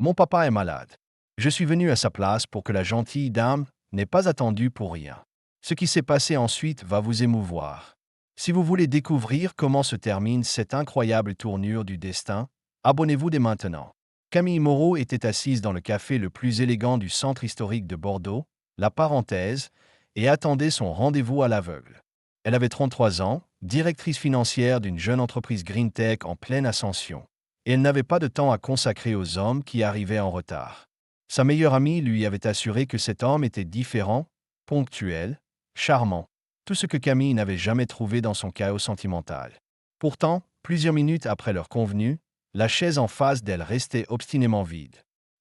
Mon papa est malade. Je suis venu à sa place pour que la gentille dame n'ait pas attendu pour rien. Ce qui s'est passé ensuite va vous émouvoir. Si vous voulez découvrir comment se termine cette incroyable tournure du destin, abonnez-vous dès maintenant. Camille Moreau était assise dans le café le plus élégant du centre historique de Bordeaux, la Parenthèse, et attendait son rendez-vous à l'aveugle. Elle avait 33 ans, directrice financière d'une jeune entreprise Green Tech en pleine ascension, et elle n'avait pas de temps à consacrer aux hommes qui arrivaient en retard. Sa meilleure amie lui avait assuré que cet homme était différent, ponctuel, charmant, tout ce que Camille n'avait jamais trouvé dans son chaos sentimental. Pourtant, plusieurs minutes après leur convenu, la chaise en face d'elle restait obstinément vide.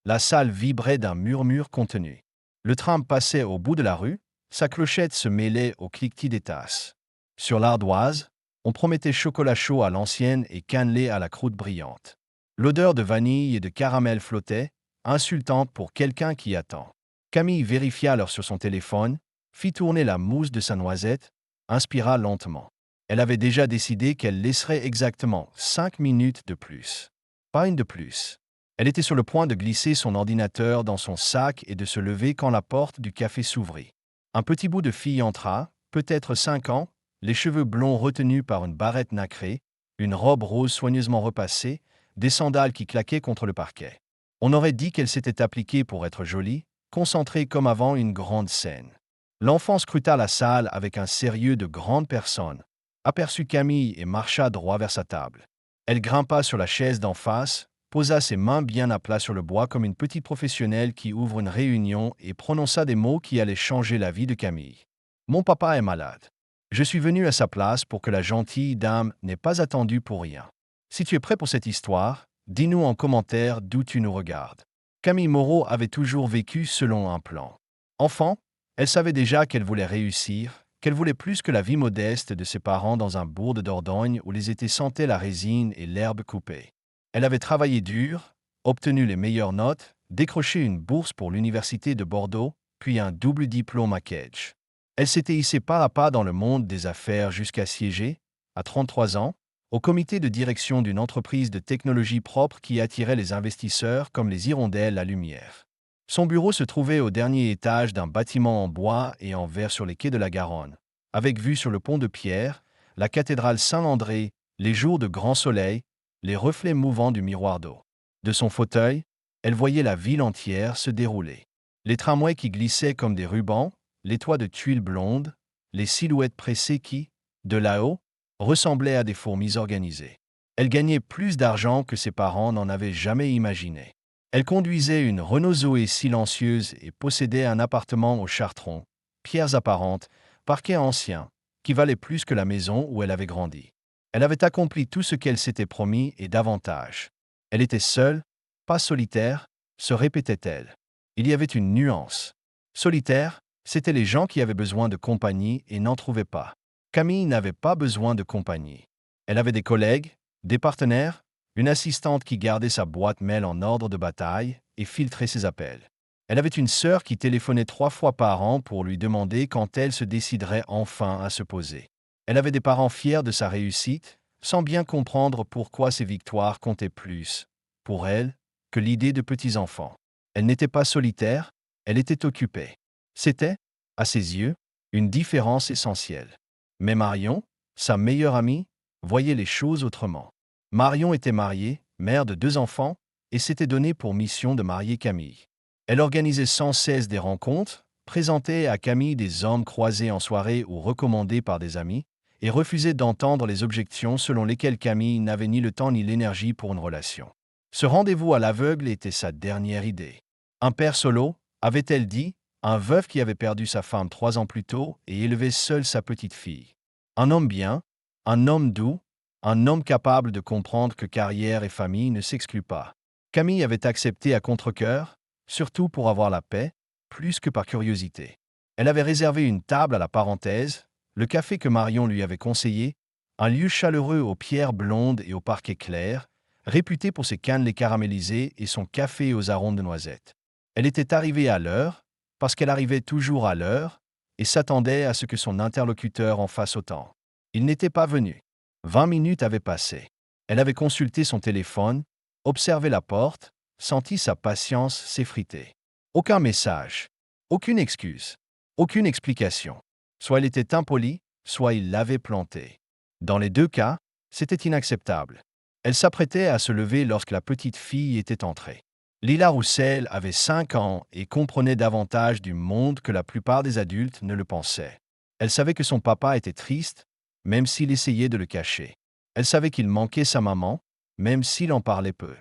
La salle vibrait d'un murmure contenu. Le tram passait au bout de la rue, sa clochette se mêlait au cliquetis des tasses. Sur l'ardoise, on promettait chocolat chaud à l'ancienne et cannelé à la croûte brillante. L'odeur de vanille et de caramel flottait, insultante pour quelqu'un qui attend. Camille vérifia alors sur son téléphone, fit tourner la mousse de sa noisette, inspira lentement. Elle avait déjà décidé qu'elle laisserait exactement 5 minutes de plus. Pas une de plus. Elle était sur le point de glisser son ordinateur dans son sac et de se lever quand la porte du café s'ouvrit. Un petit bout de fille entra, peut-être 5 ans, les cheveux blonds retenus par une barrette nacrée, une robe rose soigneusement repassée, des sandales qui claquaient contre le parquet. On aurait dit qu'elle s'était appliquée pour être jolie, concentrée comme avant une grande scène. L'enfant scruta la salle avec un sérieux de grande personne, aperçut Camille et marcha droit vers sa table. Elle grimpa sur la chaise d'en face, posa ses mains bien à plat sur le bois comme une petite professionnelle qui ouvre une réunion et prononça des mots qui allaient changer la vie de Camille. « Mon papa est malade. Je suis venu à sa place pour que la gentille dame n'ait pas attendu pour rien. Si tu es prêt pour cette histoire, dis-nous en commentaire d'où tu nous regardes. » Camille Moreau avait toujours vécu selon un plan. Enfant, elle savait déjà qu'elle voulait réussir, qu'elle voulait plus que la vie modeste de ses parents dans un bourg de Dordogne où les étés sentaient la résine et l'herbe coupée. Elle avait travaillé dur, obtenu les meilleures notes, décroché une bourse pour l'université de Bordeaux, puis un double diplôme à Cambridge. Elle s'était hissée pas à pas dans le monde des affaires jusqu'à siéger, à 33 ans, au comité de direction d'une entreprise de technologie propre qui attirait les investisseurs comme les hirondelles à lumière. Son bureau se trouvait au dernier étage d'un bâtiment en bois et en verre sur les quais de la Garonne, avec vue sur le pont de Pierre, la cathédrale Saint-André, les jours de grand soleil, les reflets mouvants du miroir d'eau. De son fauteuil, elle voyait la ville entière se dérouler. Les tramways qui glissaient comme des rubans, les toits de tuiles blondes, les silhouettes pressées qui, de là-haut, ressemblaient à des fourmis organisées. Elle gagnait plus d'argent que ses parents n'en avaient jamais imaginé. Elle conduisait une Renault Zoé silencieuse et possédait un appartement au Chartron, pierres apparentes, parquet ancien, qui valait plus que la maison où elle avait grandi. Elle avait accompli tout ce qu'elle s'était promis et davantage. Elle était seule, pas solitaire, se répétait-elle. Il y avait une nuance. Solitaire, c'étaient les gens qui avaient besoin de compagnie et n'en trouvaient pas. Camille n'avait pas besoin de compagnie. Elle avait des collègues, des partenaires, une assistante qui gardait sa boîte mail en ordre de bataille et filtrait ses appels. Elle avait une sœur qui téléphonait 3 fois par an pour lui demander quand elle se déciderait enfin à se poser. Elle avait des parents fiers de sa réussite, sans bien comprendre pourquoi ses victoires comptaient plus, pour elle, que l'idée de petits-enfants. Elle n'était pas solitaire, elle était occupée. C'était, à ses yeux, une différence essentielle. Mais Marion, sa meilleure amie, voyait les choses autrement. Marion était mariée, mère de 2 enfants, et s'était donnée pour mission de marier Camille. Elle organisait sans cesse des rencontres, présentait à Camille des hommes croisés en soirée ou recommandés par des amis, et refusait d'entendre les objections selon lesquelles Camille n'avait ni le temps ni l'énergie pour une relation. Ce rendez-vous à l'aveugle était sa dernière idée. Un père solo, avait-elle dit, un veuf qui avait perdu sa femme 3 ans plus tôt et élevait seul sa petite fille. Un homme bien, un homme doux, un homme capable de comprendre que carrière et famille ne s'excluent pas. Camille avait accepté à contre-cœur, surtout pour avoir la paix, plus que par curiosité. Elle avait réservé une table à la Parenthèse, le café que Marion lui avait conseillé, un lieu chaleureux aux pierres blondes et au parquet clair, réputé pour ses cannelés caramélisés et son café aux arômes de noisettes. Elle était arrivée à l'heure, parce qu'elle arrivait toujours à l'heure, et s'attendait à ce que son interlocuteur en fasse autant. Il n'était pas venu. 20 minutes avaient passé. Elle avait consulté son téléphone, observé la porte, sentit sa patience s'effriter. Aucun message, aucune excuse, aucune explication. Soit il était impoli, soit il l'avait planté. Dans les deux cas, c'était inacceptable. Elle s'apprêtait à se lever lorsque la petite fille était entrée. Lila Roussel avait 5 ans et comprenait davantage du monde que la plupart des adultes ne le pensaient. Elle savait que son papa était triste, même s'il essayait de le cacher. Elle savait qu'il manquait sa maman, même s'il en parlait peu.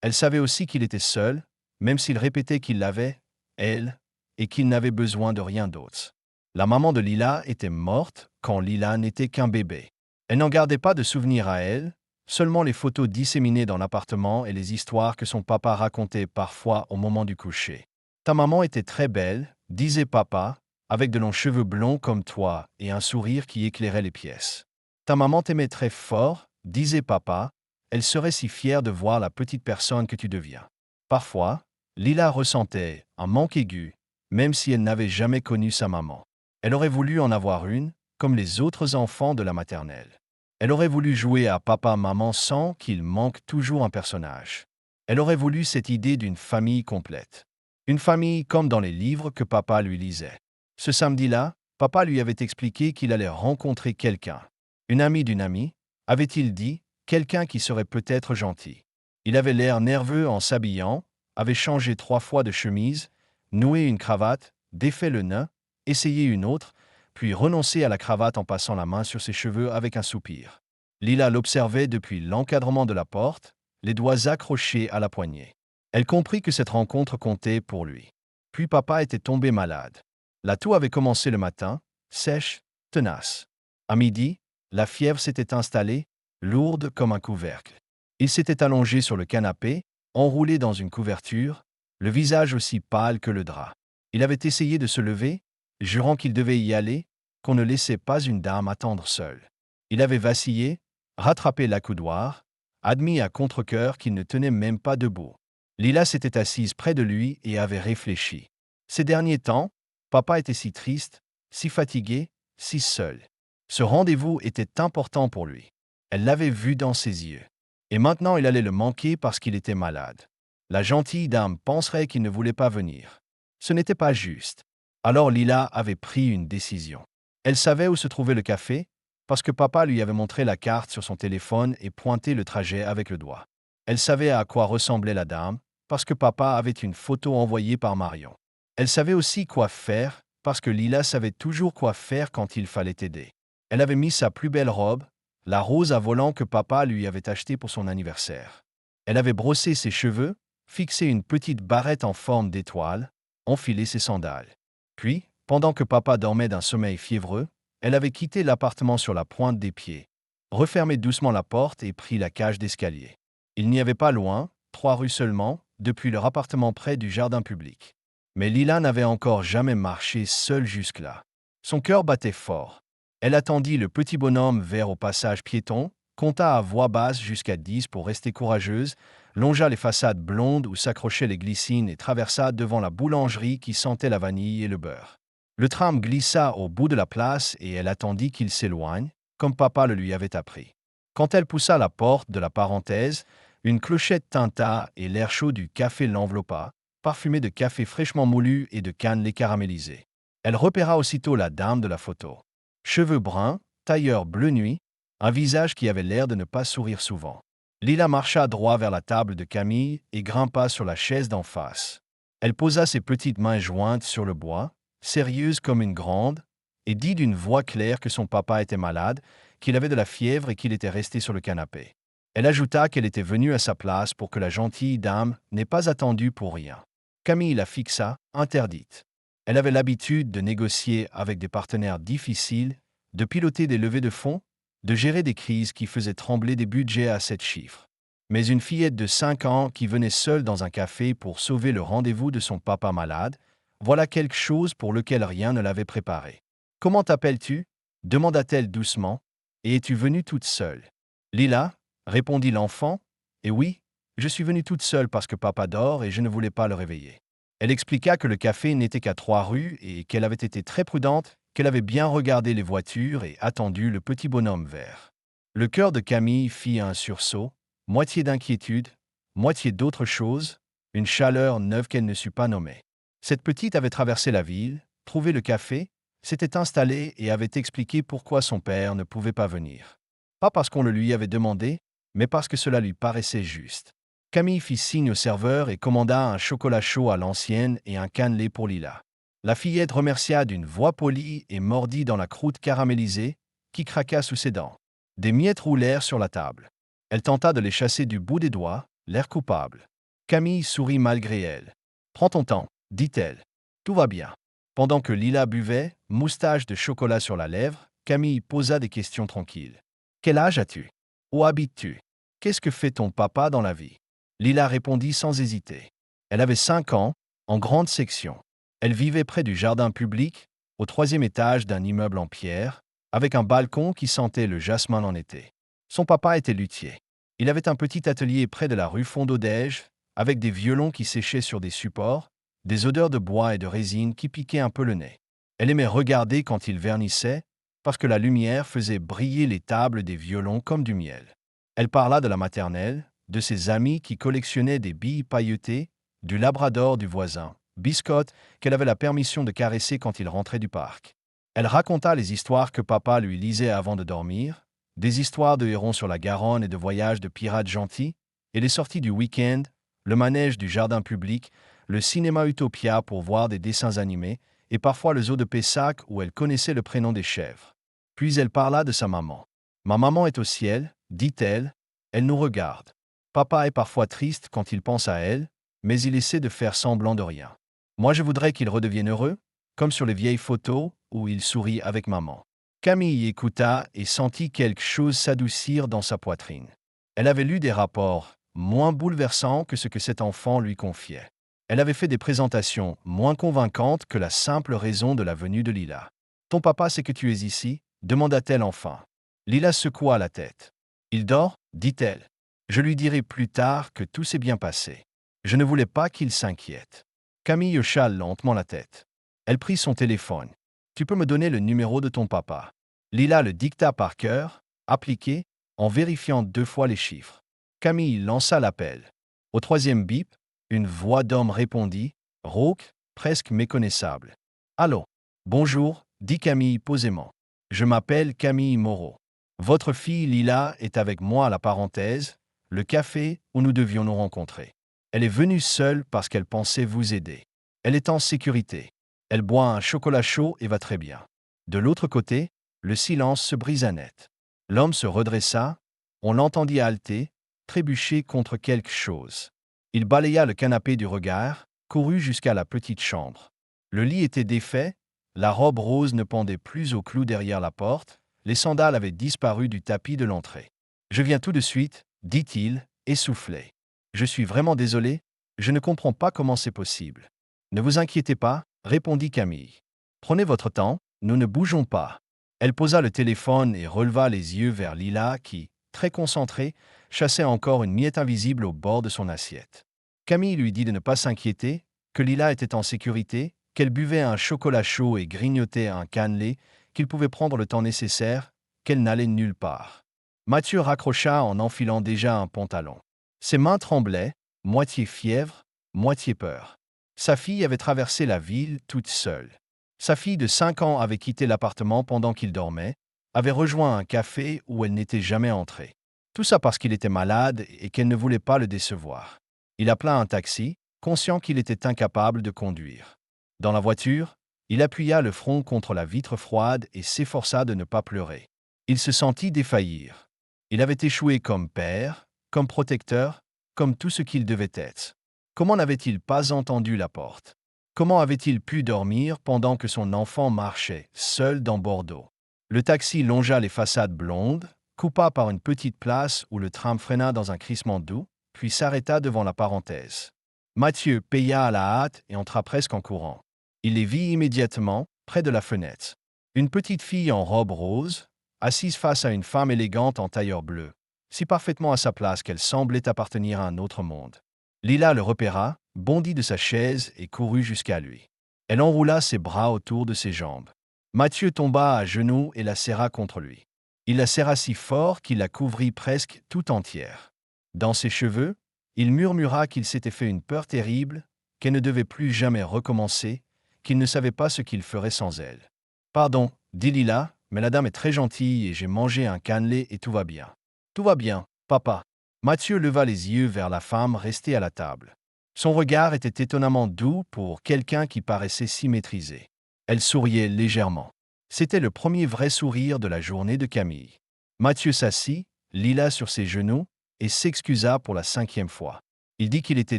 Elle savait aussi qu'il était seul, même s'il répétait qu'il l'avait, elle, et qu'il n'avait besoin de rien d'autre. La maman de Lila était morte quand Lila n'était qu'un bébé. Elle n'en gardait pas de souvenirs à elle, seulement les photos disséminées dans l'appartement et les histoires que son papa racontait parfois au moment du coucher. Ta maman était très belle, disait papa, avec de longs cheveux blonds comme toi et un sourire qui éclairait les pièces. Ta maman t'aimait très fort, disait papa, elle serait si fière de voir la petite personne que tu deviens. Parfois, Lila ressentait un manque aigu, même si elle n'avait jamais connu sa maman. Elle aurait voulu en avoir une, comme les autres enfants de la maternelle. Elle aurait voulu jouer à papa-maman sans qu'il manque toujours un personnage. Elle aurait voulu cette idée d'une famille complète. Une famille comme dans les livres que papa lui lisait. Ce samedi-là, papa lui avait expliqué qu'il allait rencontrer quelqu'un. Une amie d'une amie, avait-il dit, quelqu'un qui serait peut-être gentil. Il avait l'air nerveux en s'habillant, avait changé 3 fois de chemise, noué une cravate, défait le nœud, essayé une autre, puis renoncé à la cravate en passant la main sur ses cheveux avec un soupir. Lila l'observait depuis l'encadrement de la porte, les doigts accrochés à la poignée. Elle comprit que cette rencontre comptait pour lui. Puis papa était tombé malade. La toux avait commencé le matin, sèche, tenace. À midi, la fièvre s'était installée, lourde comme un couvercle. Il s'était allongé sur le canapé, enroulé dans une couverture, le visage aussi pâle que le drap. Il avait essayé de se lever, jurant qu'il devait y aller, qu'on ne laissait pas une dame attendre seule. Il avait vacillé, rattrapé l'accoudoir, admis à contre-cœur qu'il ne tenait même pas debout. Lila s'était assise près de lui et avait réfléchi. Ces derniers temps, papa était si triste, si fatigué, si seul. Ce rendez-vous était important pour lui. Elle l'avait vu dans ses yeux. Et maintenant il allait le manquer parce qu'il était malade. La gentille dame penserait qu'il ne voulait pas venir. Ce n'était pas juste. Alors Lila avait pris une décision. Elle savait où se trouvait le café, parce que papa lui avait montré la carte sur son téléphone et pointé le trajet avec le doigt. Elle savait à quoi ressemblait la dame, parce que papa avait une photo envoyée par Marion. Elle savait aussi quoi faire, parce que Lila savait toujours quoi faire quand il fallait aider. Elle avait mis sa plus belle robe, la rose à volant que papa lui avait achetée pour son anniversaire. Elle avait brossé ses cheveux, fixé une petite barrette en forme d'étoile, enfilé ses sandales. Puis, pendant que papa dormait d'un sommeil fiévreux, elle avait quitté l'appartement sur la pointe des pieds, refermé doucement la porte et pris la cage d'escalier. Il n'y avait pas loin, 3 rues seulement, depuis leur appartement près du jardin public. Mais Lila n'avait encore jamais marché seule jusque-là. Son cœur battait fort. Elle attendit le petit bonhomme vers au passage piéton, compta à voix basse jusqu'à 10 pour rester courageuse, longea les façades blondes où s'accrochaient les glycines et traversa devant la boulangerie qui sentait la vanille et le beurre. Le tram glissa au bout de la place et elle attendit qu'il s'éloigne, comme papa le lui avait appris. Quand elle poussa la porte de la parenthèse, une clochette tinta et l'air chaud du café l'enveloppa, parfumé de café fraîchement moulu et de cannelé caramélisé. Elle repéra aussitôt la dame de la photo. Cheveux bruns, tailleur bleu nuit, un visage qui avait l'air de ne pas sourire souvent. Lila marcha droit vers la table de Camille et grimpa sur la chaise d'en face. Elle posa ses petites mains jointes sur le bois, sérieuse comme une grande, et dit d'une voix claire que son papa était malade, qu'il avait de la fièvre et qu'il était resté sur le canapé. Elle ajouta qu'elle était venue à sa place pour que la gentille dame n'ait pas attendu pour rien. Camille la fixa, interdite. Elle avait l'habitude de négocier avec des partenaires difficiles, de piloter des levées de fonds, de gérer des crises qui faisaient trembler des budgets à 7 chiffres. Mais une fillette de 5 ans qui venait seule dans un café pour sauver le rendez-vous de son papa malade, voilà quelque chose pour lequel rien ne l'avait préparé. « Comment t'appelles-tu » demanda-t-elle doucement. « Et es-tu venue toute seule » « Lila » répondit l'enfant. « Et oui, je suis venue toute seule parce que papa dort et je ne voulais pas le réveiller. » Elle expliqua que le café n'était qu'à 3 rues et qu'elle avait été très prudente, qu'elle avait bien regardé les voitures et attendu le petit bonhomme vert. Le cœur de Camille fit un sursaut, moitié d'inquiétude, moitié d'autre chose, une chaleur neuve qu'elle ne sut pas nommer. Cette petite avait traversé la ville, trouvé le café, s'était installée et avait expliqué pourquoi son père ne pouvait pas venir. Pas parce qu'on le lui avait demandé, mais parce que cela lui paraissait juste. Camille fit signe au serveur et commanda un chocolat chaud à l'ancienne et un cannelé pour Lila. La fillette remercia d'une voix polie et mordit dans la croûte caramélisée, qui craqua sous ses dents. Des miettes roulèrent sur la table. Elle tenta de les chasser du bout des doigts, l'air coupable. Camille sourit malgré elle. « Prends ton temps, dit-elle. Tout va bien. » Pendant que Lila buvait, moustache de chocolat sur la lèvre, Camille posa des questions tranquilles. « Quel âge as-tu? Où habites-tu? Qu'est-ce que fait ton papa dans la vie? » Lila répondit sans hésiter. Elle avait 5 ans, en grande section. Elle vivait près du jardin public, au 3e étage d'un immeuble en pierre, avec un balcon qui sentait le jasmin en été. Son papa était luthier. Il avait un petit atelier près de la rue Fondodège, avec des violons qui séchaient sur des supports, des odeurs de bois et de résine qui piquaient un peu le nez. Elle aimait regarder quand il vernissait, parce que la lumière faisait briller les tables des violons comme du miel. Elle parla de la maternelle, de ses amis qui collectionnaient des billes pailletées, du labrador du voisin, Biscotte, qu'elle avait la permission de caresser quand il rentrait du parc. Elle raconta les histoires que papa lui lisait avant de dormir, des histoires de hérons sur la Garonne et de voyages de pirates gentils, et les sorties du week-end, le manège du jardin public, le cinéma Utopia pour voir des dessins animés, et parfois le zoo de Pessac où elle connaissait le prénom des chèvres. Puis elle parla de sa maman. « Ma maman est au ciel, dit-elle, elle nous regarde. Papa est parfois triste quand il pense à elle, mais il essaie de faire semblant de rien. Moi je voudrais qu'il redevienne heureux, comme sur les vieilles photos où il sourit avec maman. » Camille écouta et sentit quelque chose s'adoucir dans sa poitrine. Elle avait lu des rapports, moins bouleversants que ce que cet enfant lui confiait. Elle avait fait des présentations moins convaincantes que la simple raison de la venue de Lila. « Ton papa sait que tu es ici ?» demanda-t-elle enfin. Lila secoua la tête. « Il dort ?» dit-elle. « Je lui dirai plus tard que tout s'est bien passé. Je ne voulais pas qu'il s'inquiète. » Camille hocha lentement la tête. Elle prit son téléphone. « Tu peux me donner le numéro de ton papa ?» Lila le dicta par cœur, appliqué, en vérifiant 2 fois les chiffres. Camille lança l'appel. Au 3e bip, une voix d'homme répondit, rauque, presque méconnaissable. « Allô? Bonjour, dit Camille posément. Je m'appelle Camille Moreau. Votre fille Lila est avec moi à la parenthèse, le café où nous devions nous rencontrer. Elle est venue seule parce qu'elle pensait vous aider. Elle est en sécurité. Elle boit un chocolat chaud et va très bien. » De l'autre côté, le silence se brisa net. L'homme se redressa, on l'entendit halter, trébucher contre quelque chose. Il balaya le canapé du regard, courut jusqu'à la petite chambre. Le lit était défait, la robe rose ne pendait plus au clou derrière la porte, les sandales avaient disparu du tapis de l'entrée. « Je viens tout de suite, » dit-il, essoufflé. « Je suis vraiment désolé, je ne comprends pas comment c'est possible. »« Ne vous inquiétez pas, » répondit Camille. « Prenez votre temps, nous ne bougeons pas. » Elle posa le téléphone et releva les yeux vers Lila qui, très concentrée, chassait encore une miette invisible au bord de son assiette. Camille lui dit de ne pas s'inquiéter, que Lila était en sécurité, qu'elle buvait un chocolat chaud et grignotait un cannelé, qu'il pouvait prendre le temps nécessaire, qu'elle n'allait nulle part. Mathieu raccrocha en enfilant déjà un pantalon. Ses mains tremblaient, moitié fièvre, moitié peur. Sa fille avait traversé la ville toute seule. Sa fille de 5 ans avait quitté l'appartement pendant qu'il dormait, avait rejoint un café où elle n'était jamais entrée. Tout ça parce qu'il était malade et qu'elle ne voulait pas le décevoir. Il appela un taxi, conscient qu'il était incapable de conduire. Dans la voiture, il appuya le front contre la vitre froide et s'efforça de ne pas pleurer. Il se sentit défaillir. Il avait échoué comme père, comme protecteur, comme tout ce qu'il devait être. Comment n'avait-il pas entendu la porte? Comment avait-il pu dormir pendant que son enfant marchait, seul dans Bordeaux? Le taxi longea les façades blondes, coupa par une petite place où le tram freina dans un crissement doux, puis s'arrêta devant la parenthèse. Mathieu paya à la hâte et entra presque en courant. Il les vit immédiatement, près de la fenêtre. Une petite fille en robe rose, assise face à une femme élégante en tailleur bleu, si parfaitement à sa place qu'elle semblait appartenir à un autre monde. Lila le repéra, bondit de sa chaise et courut jusqu'à lui. Elle enroula ses bras autour de ses jambes. Mathieu tomba à genoux et la serra contre lui. Il la serra si fort qu'il la couvrit presque tout entière. Dans ses cheveux, Il murmura qu'il s'était fait une peur terrible, qu'elle ne devait plus jamais recommencer, qu'il ne savait pas ce qu'il ferait sans elle. « Pardon, dit Lila, mais la dame est très gentille et j'ai mangé un cannelé et tout va bien. »« Tout va bien, papa. » Mathieu leva les yeux vers la femme restée à la table. Son regard était étonnamment doux pour quelqu'un qui paraissait si maîtrisé. Elle souriait légèrement. C'était le premier vrai sourire de la journée de Camille. Mathieu s'assit, Lila sur ses genoux, et s'excusa pour la 5e fois. Il dit qu'il était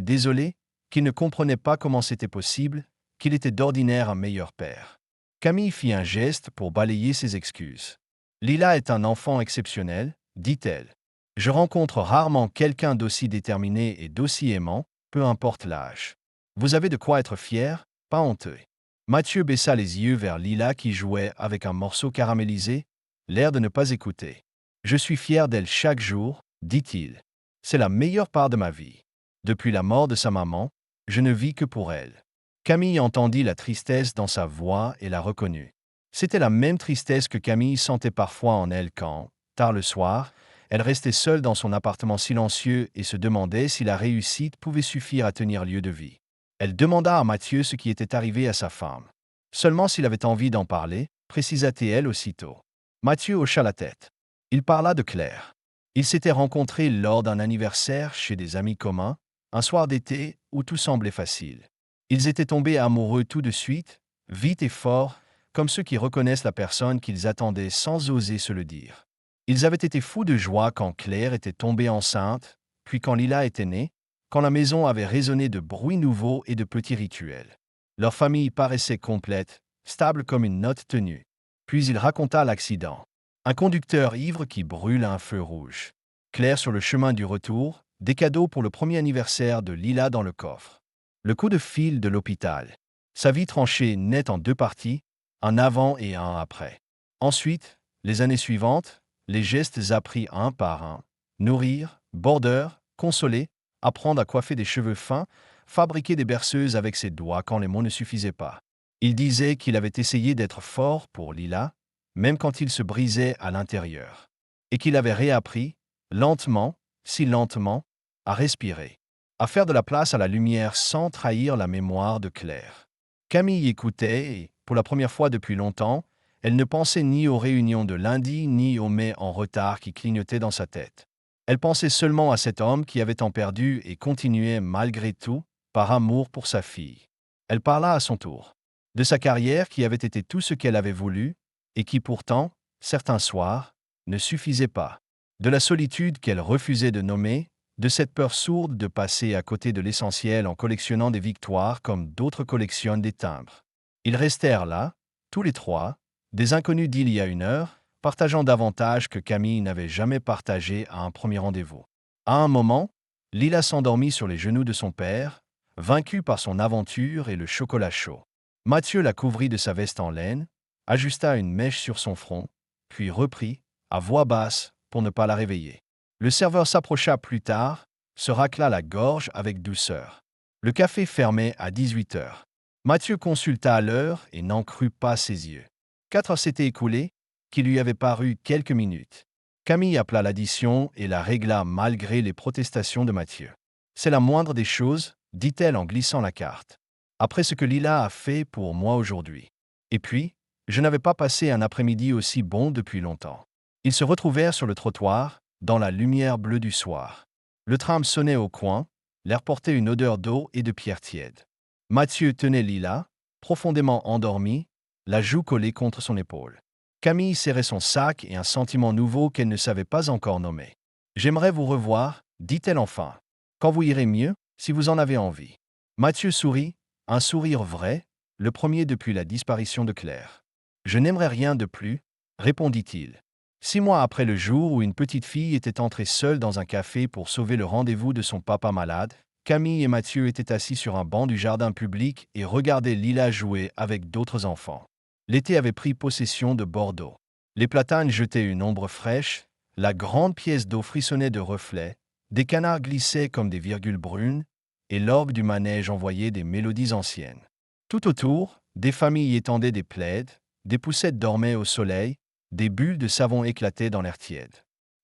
désolé, qu'il ne comprenait pas comment c'était possible, qu'il était d'ordinaire un meilleur père. Camille fit un geste pour balayer ses excuses. « Lila est un enfant exceptionnel, dit-elle. Je rencontre rarement quelqu'un d'aussi déterminé et d'aussi aimant, peu importe l'âge. Vous avez de quoi être fier, pas honteux. » Mathieu baissa les yeux vers Lila qui jouait avec un morceau caramélisé, l'air de ne pas écouter. « Je suis fier d'elle chaque jour, dit-il. C'est la meilleure part de ma vie. Depuis la mort de sa maman, je ne vis que pour elle. » Camille entendit la tristesse dans sa voix et la reconnut. C'était la même tristesse que Camille sentait parfois en elle quand, tard le soir, elle restait seule dans son appartement silencieux et se demandait si la réussite pouvait suffire à tenir lieu de vie. Elle demanda à Mathieu ce qui était arrivé à sa femme. Seulement s'il avait envie d'en parler, précisa-t-elle aussitôt. Mathieu hocha la tête. Il parla de Claire. Ils s'étaient rencontrés lors d'un anniversaire chez des amis communs, un soir d'été où tout semblait facile. Ils étaient tombés amoureux tout de suite, vite et fort, comme ceux qui reconnaissent la personne qu'ils attendaient sans oser se le dire. Ils avaient été fous de joie quand Claire était tombée enceinte, puis quand Lila était née, quand la maison avait résonné de bruits nouveaux et de petits rituels. Leur famille paraissait complète, stable comme une note tenue. Puis il raconta l'accident. Un conducteur ivre qui brûle un feu rouge. Claire sur le chemin du retour, des cadeaux pour le premier anniversaire de Lila dans le coffre. Le coup de fil de l'hôpital. Sa vie tranchée net en 2 parties, un avant et un après. Ensuite, les années suivantes, les gestes appris un par un. Nourrir, border, consoler, apprendre à coiffer des cheveux fins, fabriquer des berceuses avec ses doigts quand les mots ne suffisaient pas. Il disait qu'il avait essayé d'être fort pour Lila, même quand il se brisait à l'intérieur. Et qu'il avait réappris, lentement, si lentement, à respirer. À faire de la place à la lumière sans trahir la mémoire de Claire. Camille écoutait et, pour la première fois depuis longtemps, elle ne pensait ni aux réunions de lundi ni aux mets en retard qui clignotaient dans sa tête. Elle pensait seulement à cet homme qui avait tant perdu et continuait malgré tout, par amour pour sa fille. Elle parla à son tour. De sa carrière qui avait été tout ce qu'elle avait voulu, et qui pourtant, certains soirs, ne suffisait pas. De la solitude qu'elle refusait de nommer, de cette peur sourde de passer à côté de l'essentiel en collectionnant des victoires comme d'autres collectionnent des timbres. Ils restèrent là, tous les trois, des inconnus d'il y a 1 heure, partageant davantage que Camille n'avait jamais partagé à un premier rendez-vous. À un moment, Lila s'endormit sur les genoux de son père, vaincue par son aventure et le chocolat chaud. Mathieu la couvrit de sa veste en laine, ajusta une mèche sur son front, puis reprit, à voix basse, pour ne pas la réveiller. Le serveur s'approcha plus tard, se racla la gorge avec douceur. Le café fermait à 18 heures. Mathieu consulta l'heure et n'en crut pas ses yeux. 4 heures s'étaient écoulées, qui lui avaient paru quelques minutes. Camille appela l'addition et la régla malgré les protestations de Mathieu. « C'est la moindre des choses, dit-elle en glissant la carte. Après ce que Lila a fait pour moi aujourd'hui. Et puis, je n'avais pas passé un après-midi aussi bon depuis longtemps. » Ils se retrouvèrent sur le trottoir, dans la lumière bleue du soir. Le tram sonnait au coin, l'air portait une odeur d'eau et de pierre tiède. Mathieu tenait Lila, profondément endormie, la joue collée contre son épaule. Camille serrait son sac et un sentiment nouveau qu'elle ne savait pas encore nommer. « J'aimerais vous revoir, dit-elle enfin. Quand vous irez mieux, si vous en avez envie. » Mathieu sourit, un sourire vrai, le premier depuis la disparition de Claire. « Je n'aimerais rien de plus, » répondit-il. 6 mois après le jour où une petite fille était entrée seule dans un café pour sauver le rendez-vous de son papa malade, Camille et Mathieu étaient assis sur un banc du jardin public et regardaient Lila jouer avec d'autres enfants. L'été avait pris possession de Bordeaux. Les platanes jetaient une ombre fraîche, la grande pièce d'eau frissonnait de reflets, des canards glissaient comme des virgules brunes, et l'orgue du manège envoyait des mélodies anciennes. Tout autour, des familles étendaient des plaids, des poussettes dormaient au soleil, des bulles de savon éclataient dans l'air tiède.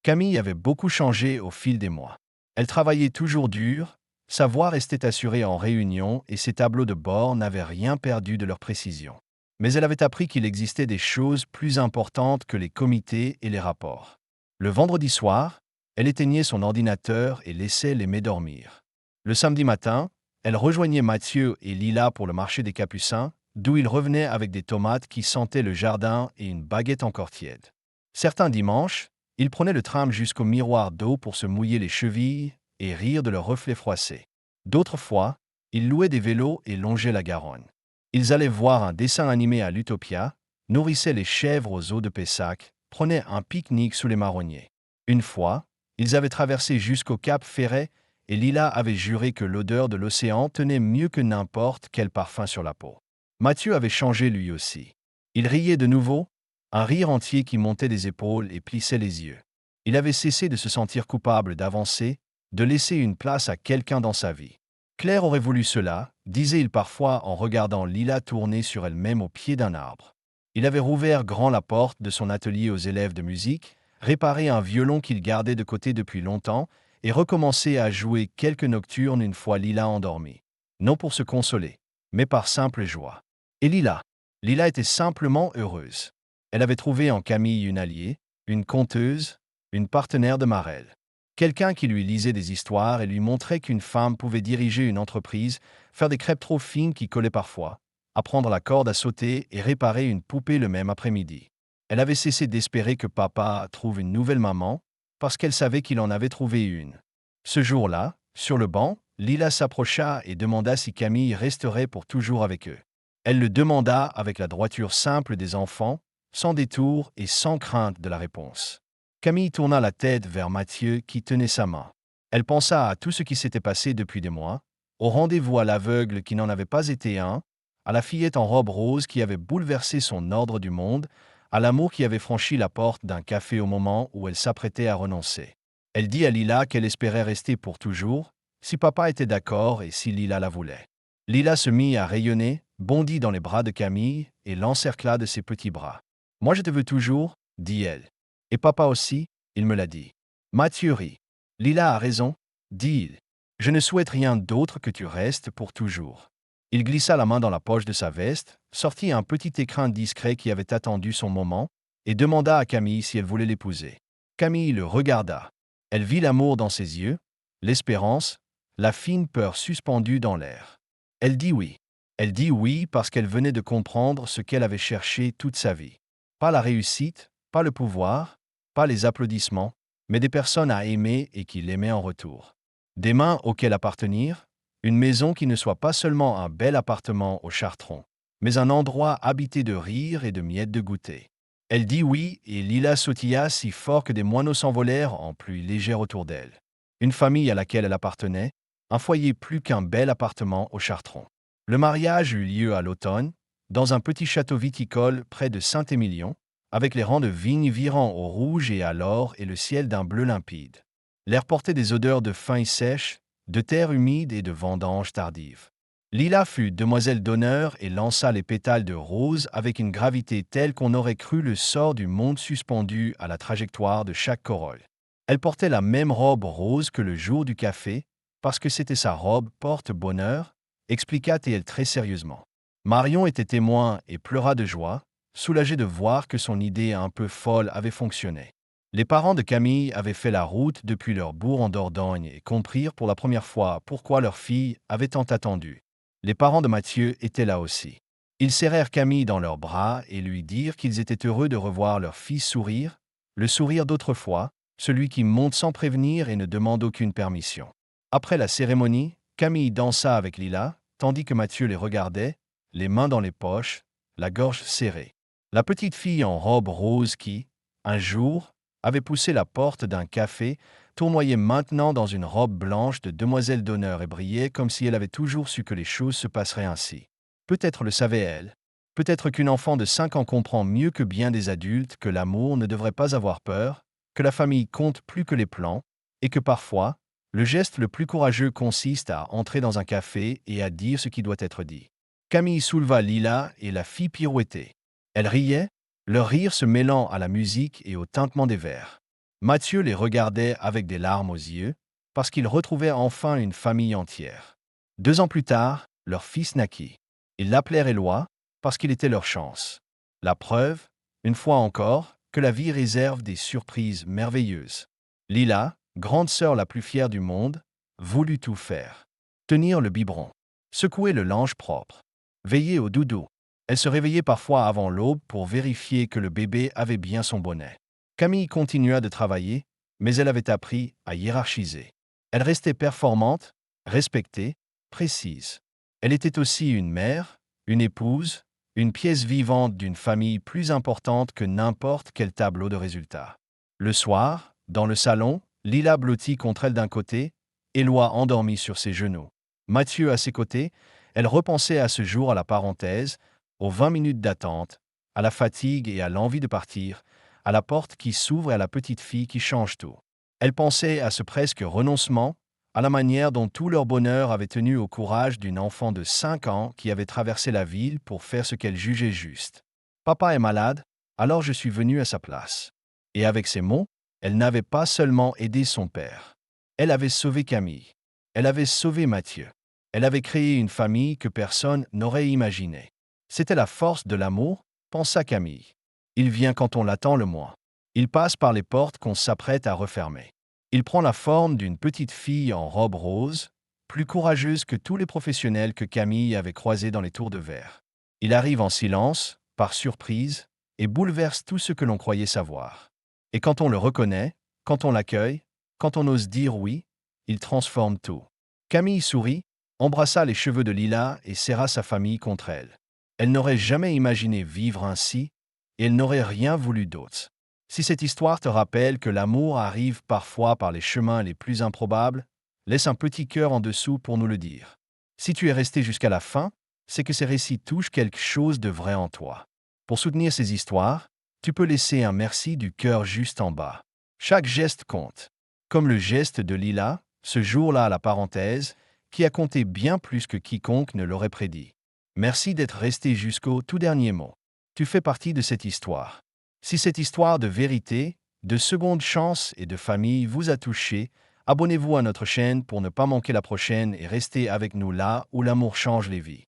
Camille avait beaucoup changé au fil des mois. Elle travaillait toujours dur, sa voix restait assurée en réunion et ses tableaux de bord n'avaient rien perdu de leur précision. Mais elle avait appris qu'il existait des choses plus importantes que les comités et les rapports. Le vendredi soir, elle éteignait son ordinateur et laissait l'aimer dormir. Le samedi matin, elle rejoignait Mathieu et Lila pour le marché des Capucins, d'où ils revenaient avec des tomates qui sentaient le jardin et une baguette encore tiède. Certains dimanches, ils prenaient le tram jusqu'au miroir d'eau pour se mouiller les chevilles et rire de leurs reflets froissés. D'autres fois, ils louaient des vélos et longeaient la Garonne. Ils allaient voir un dessin animé à l'Utopia, nourrissaient les chèvres aux eaux de Pessac, prenaient un pique-nique sous les marronniers. Une fois, ils avaient traversé jusqu'au Cap Ferret et Lila avait juré que l'odeur de l'océan tenait mieux que n'importe quel parfum sur la peau. Mathieu avait changé lui aussi. Il riait de nouveau, un rire entier qui montait des épaules et plissait les yeux. Il avait cessé de se sentir coupable d'avancer, de laisser une place à quelqu'un dans sa vie. Claire aurait voulu cela, disait-il parfois en regardant Lila tourner sur elle-même au pied d'un arbre. Il avait rouvert grand la porte de son atelier aux élèves de musique, réparé un violon qu'il gardait de côté depuis longtemps et recommencé à jouer quelques nocturnes une fois Lila endormie. Non pour se consoler, mais par simple joie. Et Lila était simplement heureuse. Elle avait trouvé en Camille une alliée, une conteuse, une partenaire de marelle. Quelqu'un qui lui lisait des histoires et lui montrait qu'une femme pouvait diriger une entreprise, faire des crêpes trop fines qui collaient parfois, apprendre la corde à sauter et réparer une poupée le même après-midi. Elle avait cessé d'espérer que papa trouve une nouvelle maman, parce qu'elle savait qu'il en avait trouvé une. Ce jour-là, sur le banc, Lila s'approcha et demanda si Camille resterait pour toujours avec eux. Elle le demanda avec la droiture simple des enfants, sans détour et sans crainte de la réponse. Camille tourna la tête vers Mathieu qui tenait sa main. Elle pensa à tout ce qui s'était passé depuis des mois, au rendez-vous à l'aveugle qui n'en avait pas été un, à la fillette en robe rose qui avait bouleversé son ordre du monde, à l'amour qui avait franchi la porte d'un café au moment où elle s'apprêtait à renoncer. Elle dit à Lila qu'elle espérait rester pour toujours, si papa était d'accord et si Lila la voulait. Lila se mit à rayonner, bondit dans les bras de Camille et l'encercla de ses petits bras. « Moi je te veux toujours, dit-elle. Et papa aussi, il me l'a dit. » Mathieu rit. « Lila a raison, dit-il. Je ne souhaite rien d'autre que tu restes pour toujours. » Il glissa la main dans la poche de sa veste, sortit un petit écrin discret qui avait attendu son moment, et demanda à Camille si elle voulait l'épouser. Camille le regarda. Elle vit l'amour dans ses yeux, l'espérance, la fine peur suspendue dans l'air. Elle dit oui. Elle dit oui parce qu'elle venait de comprendre ce qu'elle avait cherché toute sa vie. Pas la réussite, pas le pouvoir, pas les applaudissements, mais des personnes à aimer et qui l'aimaient en retour. Des mains auxquelles appartenir, une maison qui ne soit pas seulement un bel appartement au Chartron, mais un endroit habité de rire et de miettes de goûter. Elle dit oui et Lila sautilla si fort que des moineaux s'envolèrent en pluie légère autour d'elle. Une famille à laquelle elle appartenait, un foyer plus qu'un bel appartement au Chartron. Le mariage eut lieu à l'automne, dans un petit château viticole près de Saint-Émilion, avec les rangs de vignes virant au rouge et à l'or et le ciel d'un bleu limpide. L'air portait des odeurs de feuilles sèches, de terre humide et de vendanges tardives. Lila fut demoiselle d'honneur et lança les pétales de rose avec une gravité telle qu'on aurait cru le sort du monde suspendu à la trajectoire de chaque corolle. Elle portait la même robe rose que le jour du café, parce que c'était sa robe porte-bonheur, expliqua-t-elle très sérieusement. Marion était témoin et pleura de joie, soulagée de voir que son idée un peu folle avait fonctionné. Les parents de Camille avaient fait la route depuis leur bourg en Dordogne et comprirent pour la première fois pourquoi leur fille avait tant attendu. Les parents de Mathieu étaient là aussi. Ils serrèrent Camille dans leurs bras et lui dirent qu'ils étaient heureux de revoir leur fils sourire, le sourire d'autrefois, celui qui monte sans prévenir et ne demande aucune permission. Après la cérémonie, Camille dansa avec Lila, tandis que Mathieu les regardait, les mains dans les poches, la gorge serrée. La petite fille en robe rose qui, un jour, avait poussé la porte d'un café, tournoyait maintenant dans une robe blanche de demoiselle d'honneur et brillait comme si elle avait toujours su que les choses se passeraient ainsi. Peut-être le savait-elle. Peut-être qu'une enfant de 5 ans comprend mieux que bien des adultes que l'amour ne devrait pas avoir peur, que la famille compte plus que les plans, et que parfois, le geste le plus courageux consiste à entrer dans un café et à dire ce qui doit être dit. Camille souleva Lila et la fit pirouetter. Elle riait, leur rire se mêlant à la musique et au tintement des verres. Mathieu les regardait avec des larmes aux yeux, parce qu'ils retrouvaient enfin une famille entière. 2 ans plus tard, leur fils naquit. Ils l'appelèrent Éloi, parce qu'il était leur chance. La preuve, une fois encore, que la vie réserve des surprises merveilleuses. Lila, grande sœur la plus fière du monde, voulut tout faire. Tenir le biberon, secouer le linge propre, veiller au doudou. Elle se réveillait parfois avant l'aube pour vérifier que le bébé avait bien son bonnet. Camille continua de travailler, mais elle avait appris à hiérarchiser. Elle restait performante, respectée, précise. Elle était aussi une mère, une épouse, une pièce vivante d'une famille plus importante que n'importe quel tableau de résultats. Le soir, dans le salon, Lila blottie contre elle d'un côté, Éloi endormi sur ses genoux. Mathieu à ses côtés, elle repensait à ce jour à la parenthèse, aux 20 minutes d'attente, à la fatigue et à l'envie de partir, à la porte qui s'ouvre et à la petite fille qui change tout. Elle pensait à ce presque renoncement, à la manière dont tout leur bonheur avait tenu au courage d'une enfant de 5 ans qui avait traversé la ville pour faire ce qu'elle jugeait juste. Papa est malade, alors je suis venu à sa place. Et avec ces mots, elle n'avait pas seulement aidé son père. Elle avait sauvé Camille. Elle avait sauvé Mathieu. Elle avait créé une famille que personne n'aurait imaginée. C'était la force de l'amour, pensa Camille. Il vient quand on l'attend le moins. Il passe par les portes qu'on s'apprête à refermer. Il prend la forme d'une petite fille en robe rose, plus courageuse que tous les professionnels que Camille avait croisés dans les tours de verre. Il arrive en silence, par surprise, et bouleverse tout ce que l'on croyait savoir. Et quand on le reconnaît, quand on l'accueille, quand on ose dire oui, il transforme tout. Camille sourit, embrassa les cheveux de Lila et serra sa famille contre elle. Elle n'aurait jamais imaginé vivre ainsi, et elle n'aurait rien voulu d'autre. Si cette histoire te rappelle que l'amour arrive parfois par les chemins les plus improbables, laisse un petit cœur en dessous pour nous le dire. Si tu es resté jusqu'à la fin, c'est que ces récits touchent quelque chose de vrai en toi. Pour soutenir ces histoires, tu peux laisser un merci du cœur juste en bas. Chaque geste compte. Comme le geste de Lila, ce jour-là à la parenthèse, qui a compté bien plus que quiconque ne l'aurait prédit. Merci d'être resté jusqu'au tout dernier mot. Tu fais partie de cette histoire. Si cette histoire de vérité, de seconde chance et de famille vous a touché, abonnez-vous à notre chaîne pour ne pas manquer la prochaine et restez avec nous là où l'amour change les vies.